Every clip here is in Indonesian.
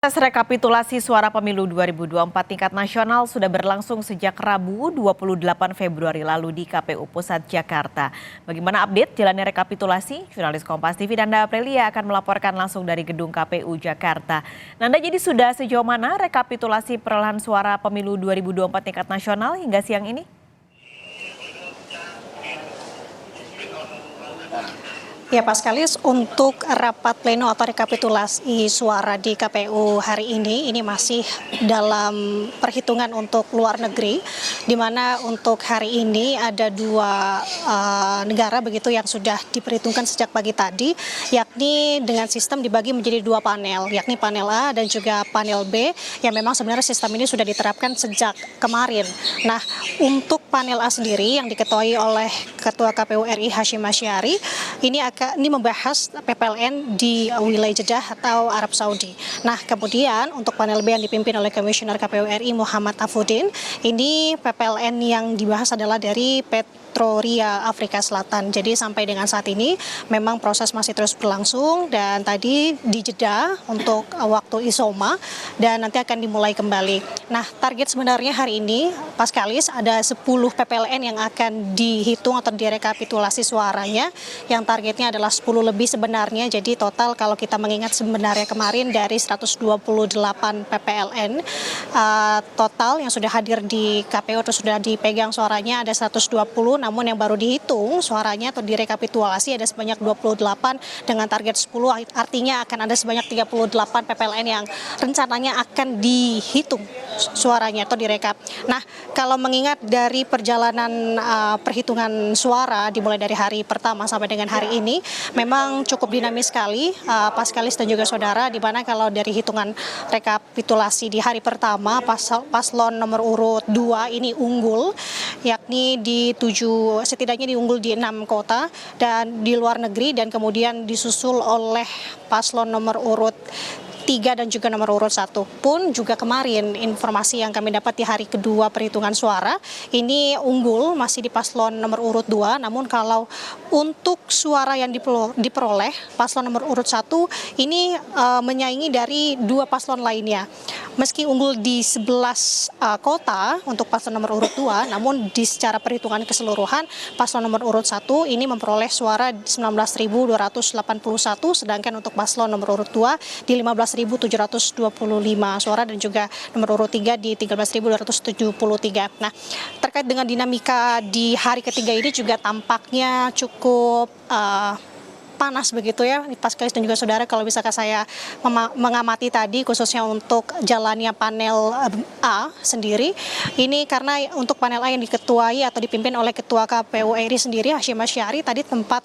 Proses rekapitulasi suara pemilu 2024 tingkat nasional sudah berlangsung sejak Rabu 28 Februari lalu di KPU Pusat Jakarta. Bagaimana update jalannya rekapitulasi? Jurnalis Kompas TV Nanda Aprilia akan melaporkan langsung dari gedung KPU Jakarta. Nanda, jadi sudah sejauh mana rekapitulasi perolehan suara pemilu 2024 tingkat nasional hingga siang ini? Ya, Pak Skalis, untuk rapat pleno atau rekapitulasi suara di KPU hari ini masih dalam perhitungan untuk luar negeri, di mana untuk hari ini ada dua negara begitu yang sudah diperhitungkan sejak pagi tadi, yakni dengan sistem dibagi menjadi dua panel, yakni panel A dan juga panel B, yang memang sebenarnya sistem ini sudah diterapkan sejak kemarin. Nah, untuk panel A sendiri yang diketuai oleh Ketua KPU RI Hashim Asyari, ini membahas PPLN di wilayah Jeddah atau Arab Saudi. Nah, kemudian untuk panel B yang dipimpin oleh Komisioner KPU RI Muhammad Afudin, ini PPLN yang dibahas adalah dari Petroria Afrika Selatan. Jadi sampai dengan saat ini memang proses masih terus berlangsung dan tadi di Jeddah untuk waktu isoma dan nanti akan dimulai kembali. Nah, target sebenarnya hari ini, Pak Skalis, ada 10 PPLN yang akan dihitung atau direkapitulasi suaranya, yang targetnya adalah 10 lebih sebenarnya. Jadi total kalau kita mengingat sebenarnya kemarin dari 128 PPLN total yang sudah hadir di KPU atau sudah dipegang suaranya ada 120, namun yang baru dihitung suaranya atau direkapitulasi ada sebanyak 28 dengan target 10, artinya akan ada sebanyak 38 PPLN yang rencananya akan dihitung suaranya atau direkap. Nah, kalau mengingat dari perjalanan perhitungan suara dimulai dari hari pertama sampai dengan hari ini, memang cukup dinamis sekali, Pak Skalis dan juga saudara, di mana kalau dari hitungan rekapitulasi di hari pertama, paslon nomor urut 2 ini unggul, yakni setidaknya diunggul di 6 kota dan di luar negeri, dan kemudian disusul oleh paslon nomor urut 3 dan juga nomor urut 1 pun juga kemarin informasi yang kami dapat di hari kedua perhitungan suara ini unggul masih di paslon nomor urut 2, namun kalau untuk suara yang diperoleh paslon nomor urut 1 ini menyaingi dari dua paslon lainnya. Meski unggul di 11 kota untuk paslon nomor urut 2, namun di secara perhitungan keseluruhan paslon nomor urut 1 ini memperoleh suara 19.281, sedangkan untuk paslon nomor urut 2 di 15.725 suara dan juga nomor urut 3 di 13.273. Nah, terkait dengan dinamika di hari ketiga ini juga tampaknya cukup panas begitu ya, Pak Skalis dan juga saudara, kalau misalkan saya mengamati tadi khususnya untuk jalannya panel A sendiri, ini karena untuk panel A yang diketuai atau dipimpin oleh Ketua KPU RI sendiri Hashim Asyari tadi tempat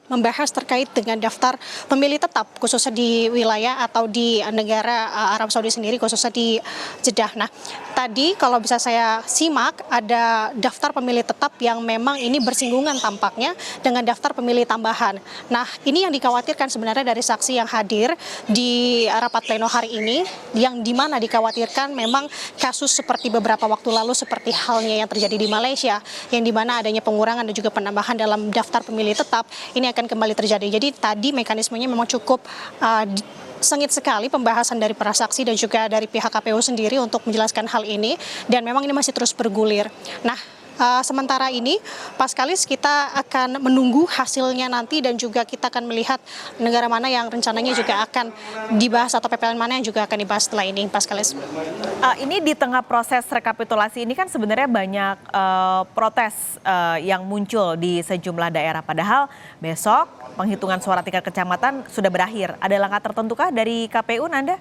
membahas terkait dengan daftar pemilih tetap khususnya di wilayah atau di negara Arab Saudi sendiri khususnya di Jeddah. Nah, tadi kalau bisa saya simak ada daftar pemilih tetap yang memang ini bersinggungan tampaknya dengan daftar pemilih tambahan. Nah, ini yang dikhawatirkan sebenarnya dari saksi yang hadir di rapat pleno hari ini, yang dimana dikhawatirkan memang kasus seperti beberapa waktu lalu seperti halnya yang terjadi di Malaysia, yang dimana adanya pengurangan dan juga penambahan dalam daftar pemilih tetap ini akan kembali terjadi. Jadi tadi mekanismenya memang cukup sengit sekali pembahasan dari para saksi dan juga dari pihak KPU sendiri untuk menjelaskan hal ini, dan memang ini masih terus bergulir. Nah, sementara ini Pak Skalis, kita akan menunggu hasilnya nanti dan juga kita akan melihat negara mana yang rencananya juga akan dibahas atau PPLN mana yang juga akan dibahas setelah ini, Pak Skalis. Ini di tengah proses rekapitulasi ini kan sebenarnya banyak protes yang muncul di sejumlah daerah, padahal besok penghitungan suara tingkat kecamatan sudah berakhir. Ada langkah tertentukah dari KPU, Nanda?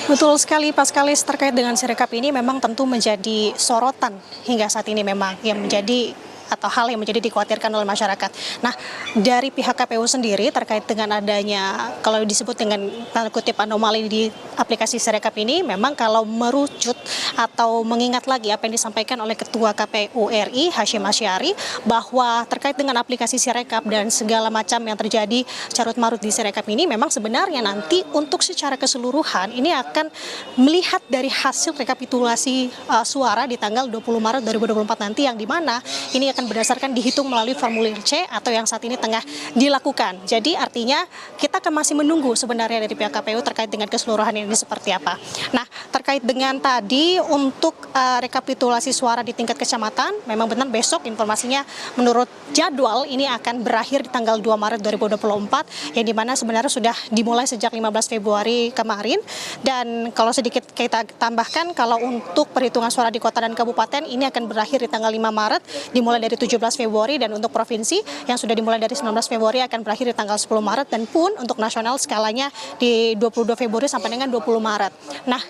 Betul sekali, Pak Skalis, terkait dengan sirekap ini memang tentu menjadi sorotan hingga saat ini, memang yang menjadi atau hal yang menjadi dikhawatirkan oleh masyarakat. Nah, dari pihak KPU sendiri terkait dengan adanya, kalau disebut dengan tanda kutip anomali di aplikasi Sirekap ini, memang kalau merucut atau mengingat lagi apa yang disampaikan oleh Ketua KPU RI Hashim Asyari, bahwa terkait dengan aplikasi Sirekap dan segala macam yang terjadi carut-marut di Sirekap ini, memang sebenarnya nanti untuk secara keseluruhan ini akan melihat dari hasil rekapitulasi suara di tanggal 20 Maret 2024 nanti, yang dimana ini akan berdasarkan dihitung melalui formulir C atau yang saat ini tengah dilakukan. Jadi artinya kita akan masih menunggu sebenarnya dari pihak KPU terkait dengan keseluruhan ini seperti apa. Nah, terkait dengan tadi untuk rekapitulasi suara di tingkat kecamatan, memang benar besok informasinya menurut jadwal ini akan berakhir di tanggal 2 Maret 2024, yang dimana sebenarnya sudah dimulai sejak 15 Februari kemarin. Dan kalau sedikit kita tambahkan, kalau untuk perhitungan suara di kota dan kabupaten ini akan berakhir di tanggal 5 Maret, dimulai dari 17 Februari, dan untuk provinsi yang sudah dimulai dari 19 Februari akan berakhir di tanggal 10 Maret, dan pun untuk nasional skalanya di 22 Februari sampai dengan 20 Maret. Nah,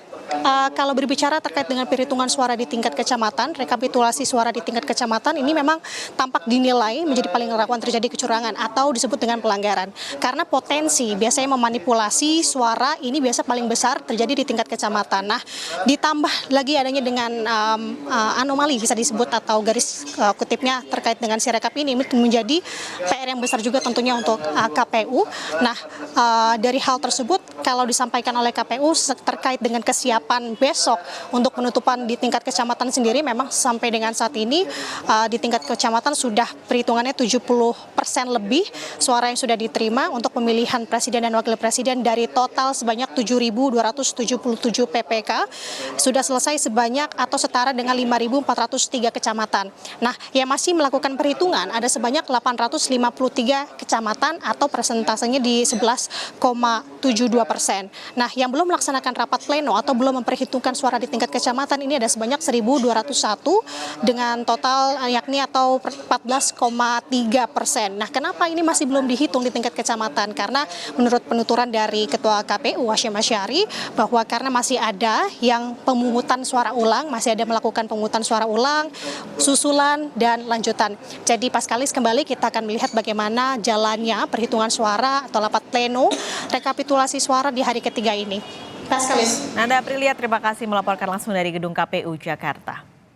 kalau berbicara terkait dengan perhitungan suara di tingkat kecamatan, rekapitulasi suara di tingkat kecamatan ini memang tampak dinilai menjadi paling rawan terjadi kecurangan atau disebut dengan pelanggaran. Karena potensi biasanya memanipulasi suara ini biasa paling besar terjadi di tingkat kecamatan. Nah, ditambah lagi adanya dengan anomali bisa disebut atau garis kutipnya terkait dengan sirekap ini menjadi PR yang besar juga tentunya untuk KPU. Nah, dari hal tersebut kalau disampaikan oleh KPU terkait dengan kesiapan besok untuk penutupan di tingkat kecamatan sendiri, memang sampai dengan saat ini di tingkat kecamatan sudah perhitungannya 70% lebih suara yang sudah diterima untuk pemilihan presiden dan wakil presiden dari total sebanyak 7.277 PPK, sudah selesai sebanyak atau setara dengan 5.403 kecamatan. Nah, yang masih melakukan perhitungan ada sebanyak 853 kecamatan atau persentasenya di 11,72%. Nah, yang belum melaksanakan rapat pleno atau belum memperhitungkan suara di tingkat kecamatan ini ada sebanyak 1.201 dengan total yakni atau 14,3%. Nah, kenapa ini masih belum dihitung di tingkat kecamatan? Karena menurut penuturan dari Ketua KPU Hasyim Asy'ari bahwa karena masih ada yang pemungutan suara ulang, masih ada melakukan pemungutan suara ulang, susulan dan lanjutan. Jadi Paskalis, kembali kita akan melihat bagaimana jalannya perhitungan suara atau rapat pleno rekapitulasi suara di hari ketiga ini. Paskalis. Nanda Aprilia, terima kasih melaporkan langsung dari Gedung KPU Jakarta.